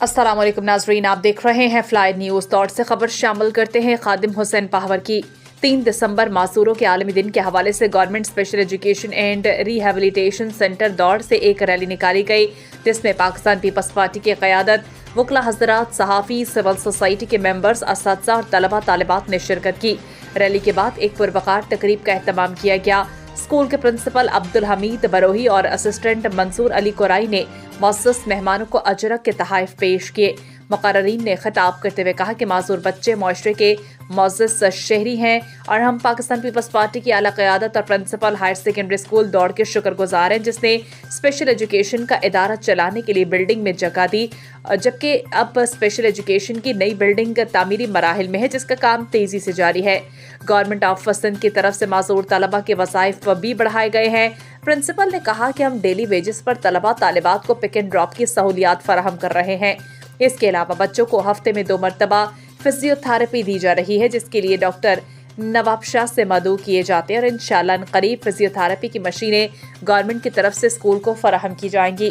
अस्सलाम वालेकुम नाजरीन, आप देख रहे हैं फ्लाई न्यूज़। दौड़ से खबर शामिल करते हैं खादिम हुसैन पाहवर की। 3 दिसंबर मासूरों के आलमी दिन के हवाले से government special education and rehabilitation centre दौड़ से एक रैली निकाली गई, जिसमें पाकिस्तान पीपल्स पार्टी की क़यादत, वकला हज़रात, सहाफ़ी, सिविल सोसाइटी के मेंबर्स, असातिज़ा और तलबा तालिबात ने शिरकत की। रैली के बाद एक पुरवकार तकरीब का एहतमाम किया गया। स्कूल के प्रिंसिपल अब्दुल हमीद बरोही और असिस्टेंट मंसूर अली कोराई ने मुअज़्ज़ज़ मेहमानों को अजरक के तोहफ़े पेश किए। मुक़र्ररीन ने खिताब करते हुए कहा कि माज़ूर बच्चे मुआशरे के मुअज़्ज़ज़ शहरी हैं और हम पाकिस्तान पीपल्स पार्टी की आला क़यादत और प्रिंसिपल हायर सेकेंडरी स्कूल दौड़ के शुक्रगुजार हैं, जिसने स्पेशल एजुकेशन का इदारा चलाने के लिए बिल्डिंग में जगह दी, जबकि अब स्पेशल एजुकेशन की नई बिल्डिंग तामीरी मराहिल में है, जिसका काम तेज़ी से जारी है। गवर्नमेंट ऑफ सिंध की तरफ से माज़ूर तलबा के वज़ाइफ भी बढ़ाए गए हैं। प्रिंसिपल ने कहा कि हम डेली वेजेस पर तलबा तालिबात को पिक एंड ड्रॉप की सहूलियात फराहम कर रहे हैं। इसके अलावा बच्चों को हफ्ते में 2 मरतबा फिजियोथेरेपी दी जा रही है, जिसके लिए डॉक्टर नवाब शाह से मदऊ किए जाते हैं और इंशाअल्लाह करीब फिजियोथेरेपी की मशीनें गवर्नमेंट की तरफ से स्कूल को फराहम की जाएंगी।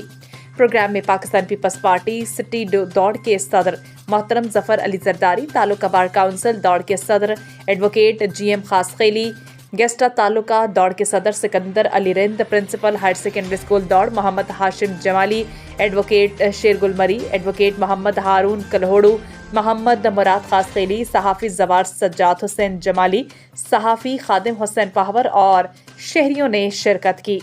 प्रोग्राम में पाकिस्तान पीपल्स पार्टी सिटी दौड़ के सदर मोहतरम जफर अली जरदारी, तालुका बार काउंसिल दौड़ के सदर एडवोकेट GM खासखेली, गेस्टा तालुका दौड़ के सदर Sikandar Ali Rind, principal higher secondary school Daur Mohammad Hashim Jamali, advocate Shergul Marri, advocate Mohammad Haroon Kalhoro, Mohammad Murad Khaskheli, सहाफ़ी जवार सज्जाद हुसैन जमाली, सहाफ़ी खादिम हुसैन पाहवर और शहरियों ने शिरकत की।